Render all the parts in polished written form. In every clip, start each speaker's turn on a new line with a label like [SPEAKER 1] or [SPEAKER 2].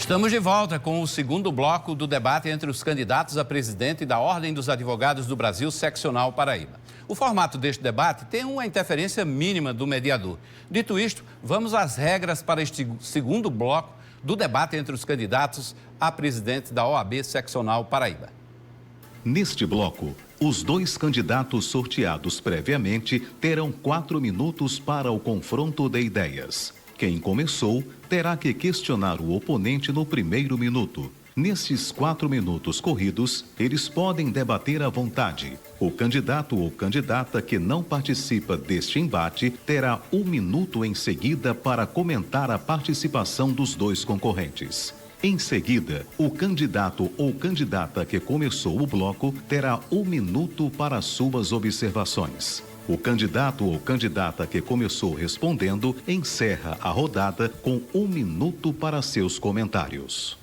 [SPEAKER 1] Estamos de volta com o segundo bloco do debate entre os candidatos a presidente da Ordem dos Advogados do Brasil, Seccional Paraíba. O formato deste debate tem uma interferência mínima do mediador. Dito isto, vamos às regras para este segundo bloco do debate entre os candidatos a presidente da OAB Seccional Paraíba.
[SPEAKER 2] Neste bloco, os dois candidatos sorteados previamente terão 4 minutos para o confronto de ideias. Quem começou terá que questionar o oponente no primeiro minuto. Nesses 4 minutos corridos, eles podem debater à vontade. O candidato ou candidata que não participa deste embate terá 1 minuto em seguida para comentar a participação dos dois concorrentes. Em seguida, o candidato ou candidata que começou o bloco terá 1 minuto para suas observações. O candidato ou candidata que começou respondendo encerra a rodada com 1 minuto para seus comentários.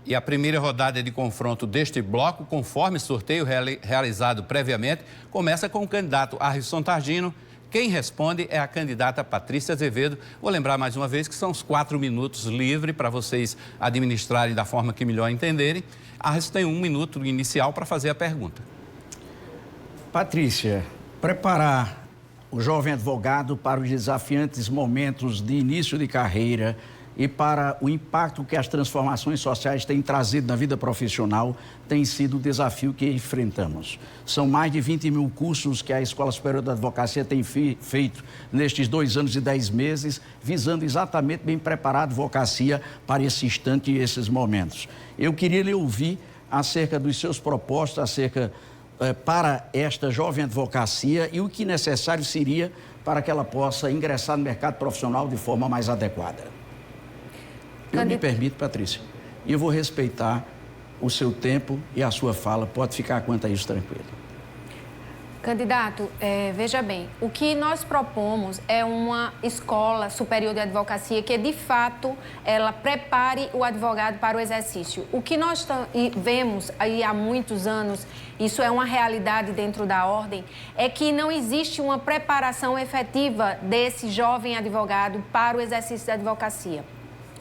[SPEAKER 1] E a primeira rodada de confronto deste bloco, conforme sorteio realizado previamente, começa com o candidato Harrison Targino. Quem responde é a candidata Patrícia Azevedo. Vou lembrar mais uma vez que são os 4 minutos livres para vocês administrarem da forma que melhor entenderem. Harrison tem 1 minuto inicial para fazer a pergunta.
[SPEAKER 3] Patrícia, preparar o jovem advogado para os desafiantes momentos de início de carreira e para o impacto que as transformações sociais têm trazido na vida profissional tem sido o desafio que enfrentamos. São mais de 20 mil cursos que a Escola Superior da Advocacia tem feito nestes 2 anos e 10 meses, visando exatamente bem preparar a advocacia para esse instante e esses momentos. Eu queria lhe ouvir acerca dos seus propósitos, para esta jovem advocacia e o que necessário seria para que ela possa ingressar no mercado profissional de forma mais adequada. Eu me permito, Patrícia, e eu vou respeitar o seu tempo e a sua fala. Pode ficar quanto a isso tranquilo.
[SPEAKER 4] Candidato, veja bem, o que nós propomos é uma escola superior de advocacia que, de fato, ela prepare o advogado para o exercício. O que nós vemos aí há muitos anos, isso é uma realidade dentro da ordem, é que não existe uma preparação efetiva desse jovem advogado para o exercício da advocacia.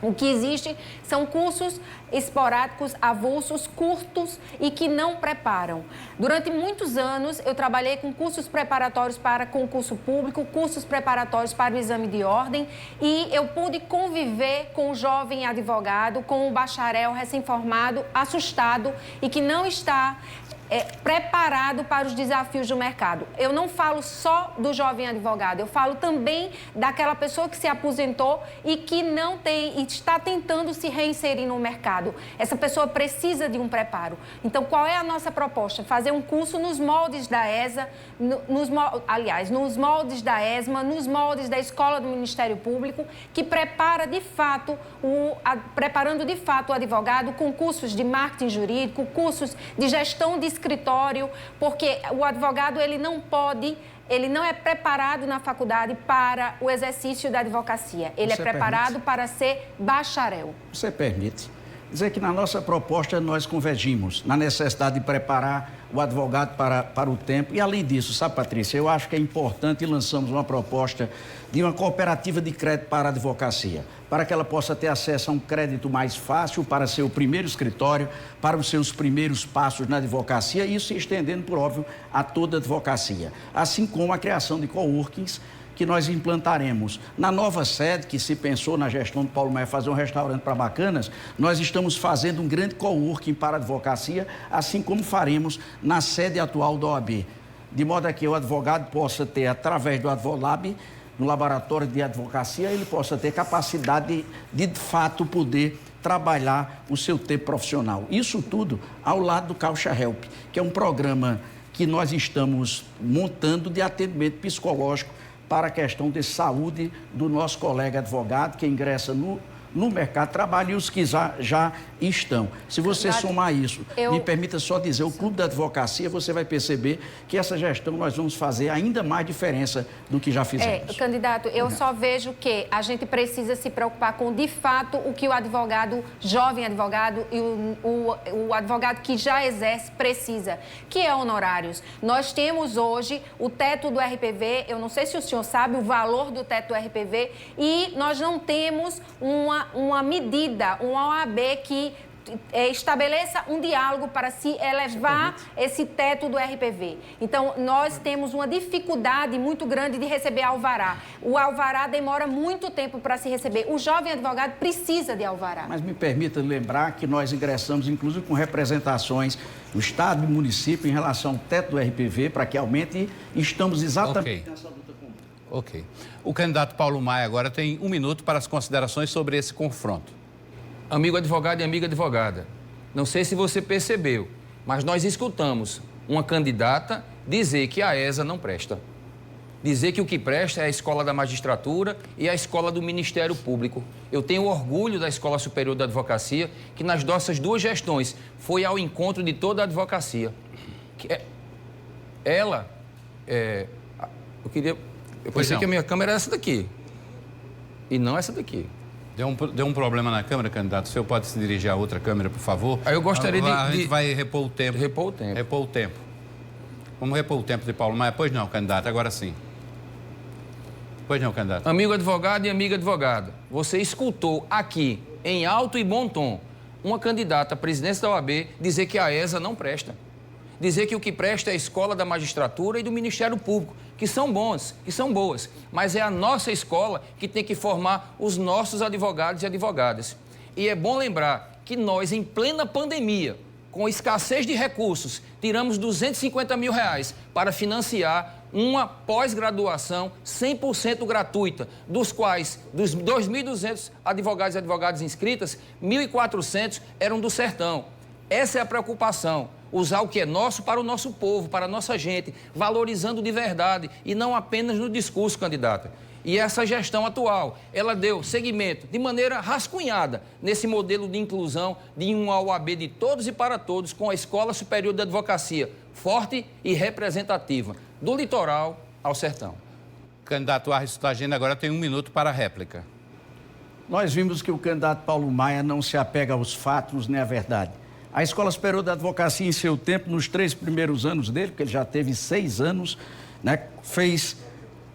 [SPEAKER 4] O que existe são cursos esporádicos, avulsos, curtos e que não preparam. Durante muitos anos, eu trabalhei com cursos preparatórios para concurso público, cursos preparatórios para o exame de ordem e eu pude conviver com o jovem advogado, com o bacharel recém-formado, assustado e que não está preparado para os desafios do mercado. Eu não falo só do jovem advogado, eu falo também daquela pessoa que se aposentou e que não tem, e está tentando se reinserir no mercado. Essa pessoa precisa de um preparo. Então, qual é a nossa proposta? Fazer um curso nos moldes da ESA, nos moldes da ESMA, nos moldes da Escola do Ministério Público, que prepara de fato, preparando de fato o advogado com cursos de marketing jurídico, cursos de gestão de escritório, porque o advogado ele não é preparado na faculdade para o exercício da advocacia. Ele é preparado para ser bacharel.
[SPEAKER 3] Você permite dizer que na nossa proposta nós convergimos na necessidade de preparar o advogado para o tempo. E além disso, sabe, Patrícia, eu acho que é importante e lançamos uma proposta de uma cooperativa de crédito para a advocacia, para que ela possa ter acesso a um crédito mais fácil para seu primeiro escritório, para os seus primeiros passos na advocacia, e isso se estendendo, por óbvio, a toda a advocacia. Assim como a criação de coworkings, que nós implantaremos na nova sede, que se pensou na gestão do Paulo Maia fazer um restaurante para bacanas, nós estamos fazendo um grande coworking para a advocacia, assim como faremos na sede atual da OAB, de modo a que o advogado possa ter, através do Advolab, no laboratório de advocacia, ele possa ter capacidade de fato, poder trabalhar o seu tempo profissional. Isso tudo ao lado do Caucha Help, que é um programa que nós estamos montando de atendimento psicológico para a questão de saúde do nosso colega advogado que ingressa no mercado de trabalho e os que já estão. Se você somar isso, me permita só dizer, o Clube da Advocacia, você vai perceber que essa gestão nós vamos fazer ainda mais diferença do que já fizemos.
[SPEAKER 4] Candidato, eu só vejo que a gente precisa se preocupar com, de fato, o que o advogado, jovem advogado e o advogado que já exerce precisa, que é honorários. Nós temos hoje o teto do RPV, eu não sei se o senhor sabe o valor do teto do RPV, e nós não temos uma uma medida, uma OAB que estabeleça um diálogo para se elevar esse teto do RPV. Então, nós temos uma dificuldade muito grande de receber alvará. O alvará demora muito tempo para se receber. O jovem advogado precisa de alvará.
[SPEAKER 3] Mas me permita lembrar que nós ingressamos, inclusive, com representações do Estado e município em relação ao teto do RPV para que aumente e estamos exatamente nessa luta comum.
[SPEAKER 1] Ok. O candidato Paulo Maia agora tem 1 minuto para as considerações sobre esse confronto.
[SPEAKER 5] Amigo advogado e amiga advogada, não sei se você percebeu, mas nós escutamos uma candidata dizer que a ESA não presta. Dizer que o que presta é a escola da magistratura e a escola do Ministério Público. Eu tenho orgulho da Escola Superior da Advocacia, que nas nossas 2 gestões foi ao encontro de toda a advocacia. Eu pensei que a minha câmera era essa daqui e não essa daqui.
[SPEAKER 1] Deu um problema na câmera, candidato. O senhor pode se dirigir a outra câmera, por favor?
[SPEAKER 5] Eu gostaria
[SPEAKER 1] A gente vai repor o tempo.
[SPEAKER 5] Repor o tempo.
[SPEAKER 1] Repor o tempo. Vamos repor o tempo de Paulo Maia? Pois não, candidato, agora sim. Pois não, candidato.
[SPEAKER 5] Amigo advogado e amiga advogada, você escutou aqui, em alto e bom tom, uma candidata à presidência da OAB dizer que a ESA não presta. Dizer que o que presta é a escola da magistratura e do Ministério Público, que são bons, que são boas, mas é a nossa escola que tem que formar os nossos advogados e advogadas. E é bom lembrar que nós, em plena pandemia, com escassez de recursos, tiramos R$250 mil para financiar uma pós-graduação 100% gratuita, dos quais, dos 2.200 advogados e advogadas inscritas, 1.400 eram do sertão. Essa é a preocupação. Usar o que é nosso para o nosso povo, para a nossa gente, valorizando de verdade e não apenas no discurso, candidata. E essa gestão atual, ela deu seguimento de maneira rascunhada nesse modelo de inclusão de uma OAB de todos e para todos com a Escola Superior de Advocacia forte e representativa, do litoral ao sertão.
[SPEAKER 1] Candidato Arris Tagino agora tem 1 minuto para a réplica.
[SPEAKER 3] Nós vimos que o candidato Paulo Maia não se apega aos fatos nem à verdade. A Escola Superior da Advocacia, em seu tempo, nos 3 primeiros anos dele, porque ele já teve 6 anos, né, fez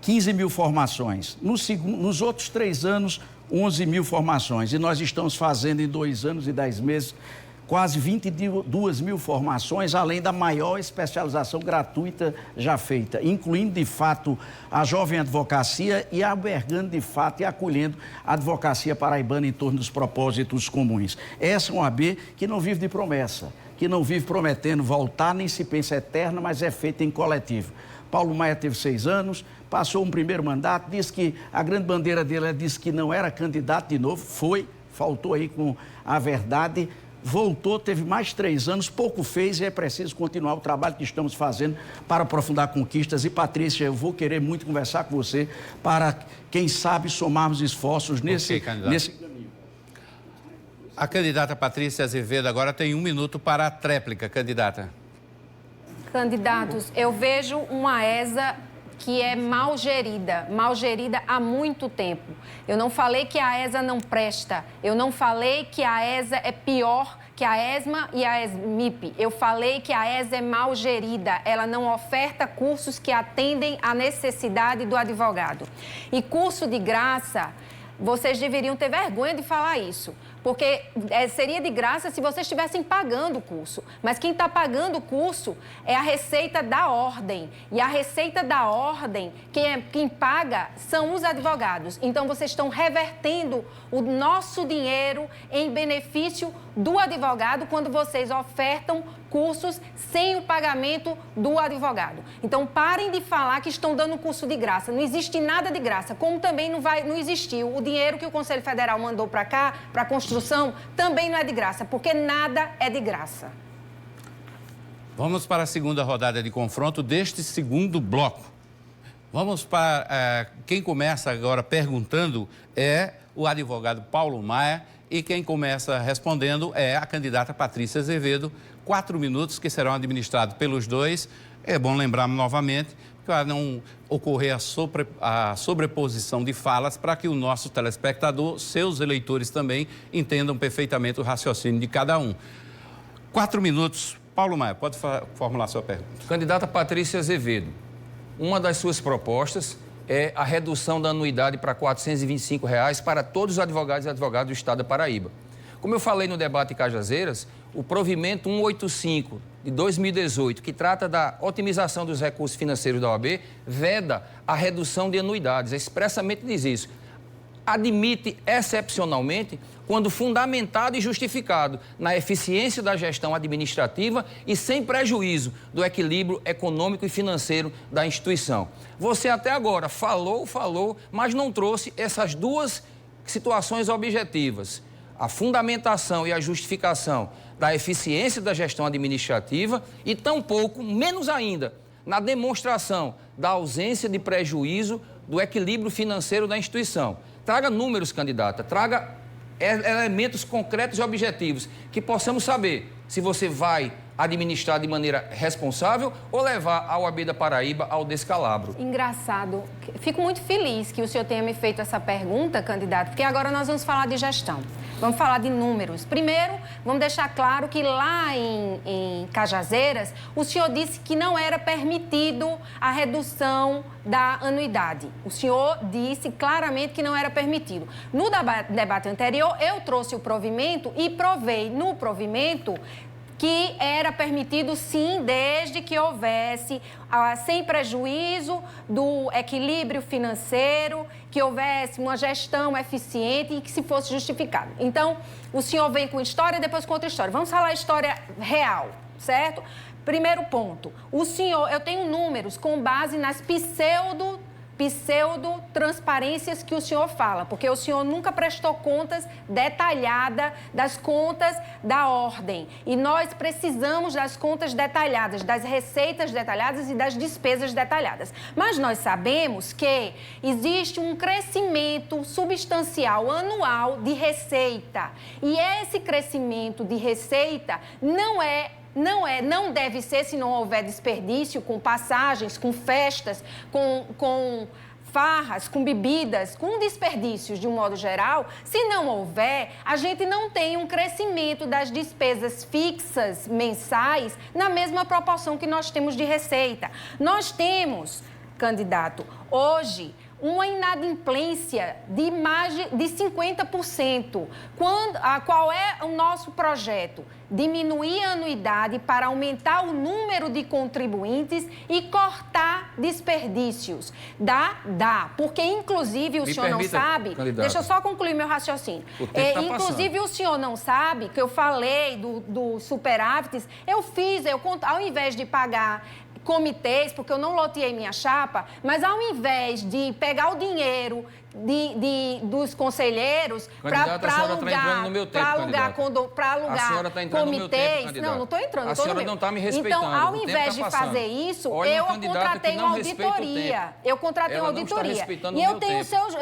[SPEAKER 3] 15 mil formações. Nos outros 3 anos, 11 mil formações. E nós estamos fazendo em 2 anos e 10 meses quase 22 mil formações, além da maior especialização gratuita já feita, incluindo, de fato, a jovem advocacia e albergando, de fato, e acolhendo a advocacia paraibana em torno dos propósitos comuns. Essa é uma OAB que não vive de promessa, que não vive prometendo voltar, nem se pensa eterna, mas é feita em coletivo. Paulo Maia teve 6 anos, passou um primeiro mandato, disse que a grande bandeira dele disse que não era candidato de novo, faltou aí com a verdade. Voltou, teve mais 3 anos, pouco fez e é preciso continuar o trabalho que estamos fazendo para aprofundar conquistas. E, Patrícia, eu vou querer muito conversar com você para, quem sabe, somarmos esforços nesse caminho.
[SPEAKER 1] A candidata Patrícia Azevedo agora tem 1 minuto para a tréplica, candidata.
[SPEAKER 4] Candidatos, eu vejo uma ESA que é mal gerida há muito tempo. Eu não falei que a ESA não presta, eu não falei que a ESA é pior que a ESMA e a ESMIP. Eu falei que a ESA é mal gerida, ela não oferta cursos que atendem à necessidade do advogado. E curso de graça, vocês deveriam ter vergonha de falar isso, porque seria de graça se vocês estivessem pagando o curso. Mas quem está pagando o curso é a Receita da Ordem. E a Receita da Ordem, quem paga são os advogados. Então, vocês estão revertendo o nosso dinheiro em benefício do advogado quando vocês ofertam cursos sem o pagamento do advogado. Então, parem de falar que estão dando curso de graça. Não existe nada de graça, como também não existiu. O dinheiro que o Conselho Federal mandou para cá, para a construção, também não é de graça, porque nada é de graça.
[SPEAKER 1] Vamos para a segunda rodada de confronto deste segundo bloco. Vamos para... quem começa agora perguntando é o advogado Paulo Maia e quem começa respondendo é a candidata Patrícia Azevedo. 4 minutos que serão administrados pelos dois. É bom lembrar novamente para não ocorrer a sobreposição de falas para que o nosso telespectador, seus eleitores também, entendam perfeitamente o raciocínio de cada um. 4 minutos. Paulo Maia, pode formular sua pergunta.
[SPEAKER 5] Candidata Patrícia Azevedo, uma das suas propostas é a redução da anuidade para R$ 425 para todos os advogados e advogadas do Estado da Paraíba. Como eu falei no debate em Cajazeiras, o provimento 185 de 2018, que trata da otimização dos recursos financeiros da OAB, veda a redução de anuidades, expressamente diz isso. Admite excepcionalmente quando fundamentado e justificado na eficiência da gestão administrativa e sem prejuízo do equilíbrio econômico e financeiro da instituição. Você até agora falou, mas não trouxe essas duas situações objetivas. A fundamentação e a justificação da eficiência da gestão administrativa e tampouco, menos ainda, na demonstração da ausência de prejuízo do equilíbrio financeiro da instituição. Traga números, candidata, traga elementos concretos e objetivos que possamos saber se você vai administrar de maneira responsável ou levar a OAB da Paraíba ao descalabro.
[SPEAKER 4] Engraçado. Fico muito feliz que o senhor tenha me feito essa pergunta, candidato, porque agora nós vamos falar de gestão. Vamos falar de números. Primeiro, vamos deixar claro que lá em Cajazeiras, o senhor disse que não era permitido a redução da anuidade. O senhor disse claramente que não era permitido. No debate anterior, eu trouxe o provimento e provei no provimento que era permitido, sim, desde que houvesse, sem prejuízo do equilíbrio financeiro, que houvesse uma gestão eficiente e que se fosse justificado. Então, o senhor vem com história, depois com outra história. Vamos falar a história real, certo? Primeiro ponto, o senhor, eu tenho números com base nas pseudo-transparências que o senhor fala, porque o senhor nunca prestou contas detalhadas das contas da ordem. E nós precisamos das contas detalhadas, das receitas detalhadas e das despesas detalhadas. Mas nós sabemos que existe um crescimento substancial anual de receita. E esse crescimento de receita não deve ser se não houver desperdício com passagens, com festas, com farras, com bebidas, com desperdícios de um modo geral. Se não houver, a gente não tem um crescimento das despesas fixas mensais na mesma proporção que nós temos de receita. Nós temos, candidato, hoje uma inadimplência de mais de 50%. Qual é o nosso projeto? Diminuir a anuidade para aumentar o número de contribuintes e cortar desperdícios. Dá. Porque, inclusive, o senhor não sabe...
[SPEAKER 5] Candidato.
[SPEAKER 4] Deixa eu só concluir meu raciocínio. Inclusive, o senhor não sabe que eu falei do superávites. Ao invés de pagar comitês, porque eu não loteei minha chapa, mas ao invés de pegar o dinheiro dos conselheiros para alugar comitês... Não estou entrando.
[SPEAKER 5] A senhora não está me respeitando.
[SPEAKER 4] Então, ao invés de fazer isso, eu contratei uma auditoria. E eu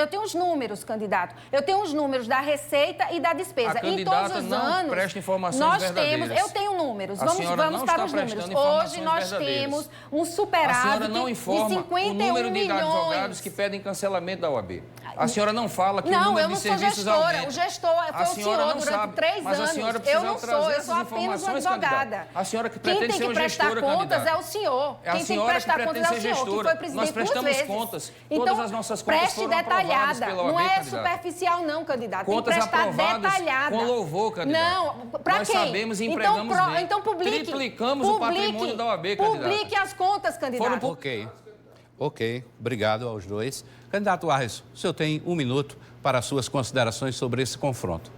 [SPEAKER 4] tenho os números, candidato. Eu tenho os números da receita e da despesa. Em todos os anos, nós temos... Eu tenho números. Vamos para os números. Hoje nós temos um superávit de 51
[SPEAKER 5] número de
[SPEAKER 4] milhões.
[SPEAKER 5] advogados que pedem cancelamento da OAB. A senhora não fala que o número de serviços aumenta.
[SPEAKER 4] Não, eu não sou gestora. O gestor foi o senhor durante 3 anos.
[SPEAKER 5] Mas a senhora precisa trazer essas informações, candidata. A senhora que pretende ser uma gestora,
[SPEAKER 4] Quem tem que prestar contas é o senhor.
[SPEAKER 5] Quem tem que prestar contas é o senhor, que foi presidente
[SPEAKER 4] Nós
[SPEAKER 5] prestamos contas. Todas as nossas contas foram aprovadas pela OAB,
[SPEAKER 4] não é
[SPEAKER 5] candidato.
[SPEAKER 4] Superficial, não, candidato.
[SPEAKER 5] Contas
[SPEAKER 4] tem que prestar
[SPEAKER 5] aprovadas
[SPEAKER 4] detalhada.
[SPEAKER 5] Com louvor, candidato.
[SPEAKER 4] Não, para quem?
[SPEAKER 5] Nós sabemos e empregamos bem.
[SPEAKER 4] Então publique.
[SPEAKER 5] Triplicamos o patrimônio da OAB, candidato.
[SPEAKER 4] Publique as contas, candidato.
[SPEAKER 1] Ok. Obrigado aos dois. Candidato Arres, o senhor tem 1 minuto para suas considerações sobre esse confronto.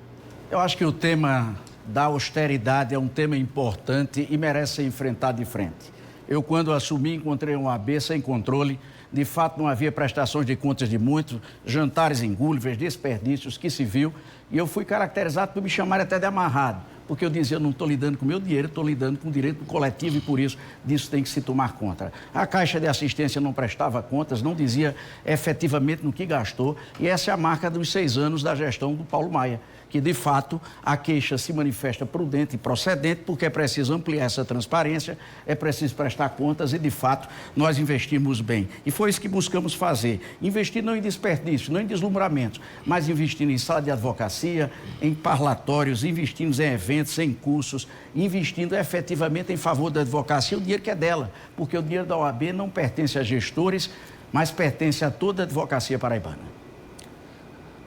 [SPEAKER 3] Eu acho que o tema da austeridade é um tema importante e merece ser enfrentado de frente. Eu, quando assumi, encontrei um OAB sem controle. De fato, não havia prestações de contas de muitos, jantares em Gulliver, desperdícios que se viu. E eu fui caracterizado por me chamarem até de amarrado, porque eu dizia, eu não estou lidando com o meu dinheiro, estou lidando com o direito coletivo e por isso disso tem que se tomar conta. A Caixa de Assistência não prestava contas, não dizia efetivamente no que gastou, e essa é a marca dos 6 anos da gestão do Paulo Maia, que de fato a queixa se manifesta prudente e procedente, porque é preciso ampliar essa transparência, é preciso prestar contas e de fato nós investimos bem. E foi isso que buscamos fazer, investir não em desperdício, não em deslumbramentos, mas investindo em sala de advocacia, em parlatórios, investindo em eventos, em cursos, investindo efetivamente em favor da advocacia, o dinheiro que é dela, porque o dinheiro da OAB não pertence a gestores mas pertence a toda a advocacia paraibana.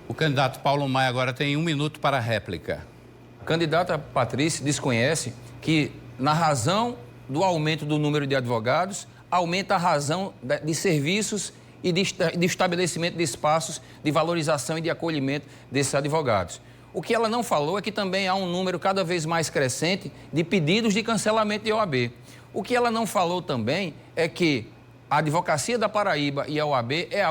[SPEAKER 1] O candidato Paulo Maia agora tem 1 minuto para a réplica.
[SPEAKER 5] A candidata Patrícia desconhece que, na razão do aumento do número de advogados, aumenta a razão de serviços e de estabelecimento de espaços de valorização e de acolhimento desses advogados. O que ela não falou é que também há um número cada vez mais crescente de pedidos de cancelamento de OAB. O que ela não falou também é que a Advocacia da Paraíba e a OAB é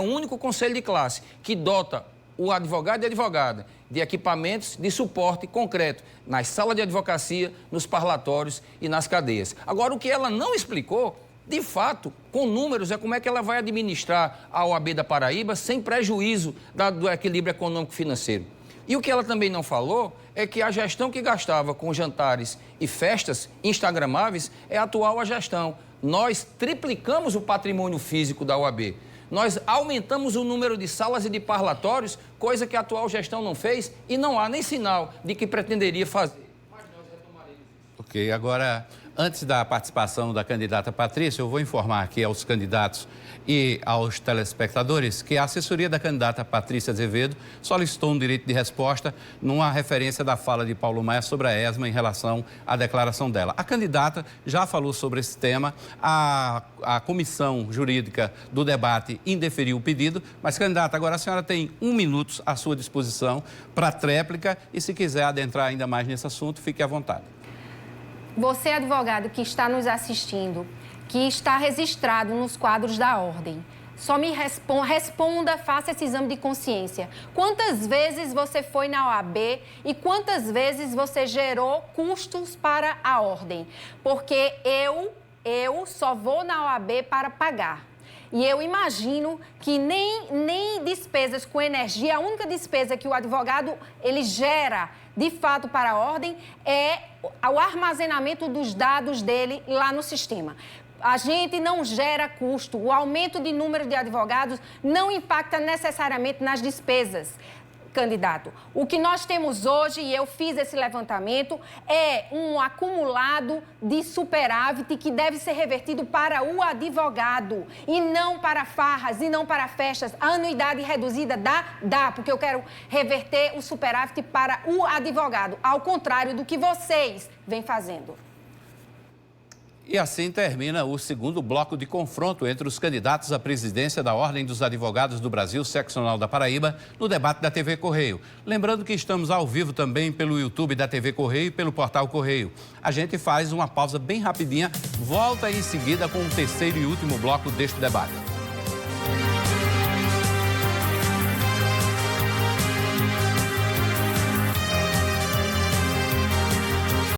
[SPEAKER 5] o único conselho de classe que dota o advogado e a advogada de equipamentos de suporte concreto nas salas de advocacia, nos parlatórios e nas cadeias. Agora, o que ela não explicou, de fato, com números, é como é que ela vai administrar a OAB da Paraíba sem prejuízo do equilíbrio econômico-financeiro. E o que ela também não falou é que a gestão que gastava com jantares e festas instagramáveis é a atual gestão. Nós triplicamos o patrimônio físico da OAB. Nós aumentamos o número de salas e de parlatórios, coisa que a atual gestão não fez e não há nem sinal de que pretenderia fazer. Mas nós retomaremos isso.
[SPEAKER 1] Ok, agora, antes da participação da candidata Patrícia, eu vou informar aqui aos candidatos e aos telespectadores que a assessoria da candidata Patrícia Azevedo solicitou um direito de resposta numa referência da fala de Paulo Maia sobre a ESMA em relação à declaração dela. A candidata já falou sobre esse tema, a comissão jurídica do debate indeferiu o pedido, mas, candidata, agora a senhora tem 1 minuto à sua disposição para a tréplica e, se quiser adentrar ainda mais nesse assunto, fique à vontade.
[SPEAKER 4] Você, advogado que está nos assistindo, que está registrado nos quadros da ordem, só me responda, faça esse exame de consciência. Quantas vezes você foi na OAB e quantas vezes você gerou custos para a ordem? Porque eu só vou na OAB para pagar. E eu imagino que nem despesas com energia, a única despesa que o advogado ele gera de fato para a ordem é o armazenamento dos dados dele lá no sistema. A gente não gera custo, o aumento de número de advogados não impacta necessariamente nas despesas. Candidato, o que nós temos hoje, e eu fiz esse levantamento, é um acumulado de superávit que deve ser revertido para o advogado e não para farras e não para festas. A anuidade reduzida dá, porque eu quero reverter o superávit para o advogado, ao contrário do que vocês vêm fazendo.
[SPEAKER 1] E assim termina o segundo bloco de confronto entre os candidatos à presidência da Ordem dos Advogados do Brasil, seccional da Paraíba, no debate da TV Correio. Lembrando que estamos ao vivo também pelo YouTube da TV Correio e pelo portal Correio. A gente faz uma pausa bem rapidinha, volta em seguida com o terceiro e último bloco deste debate.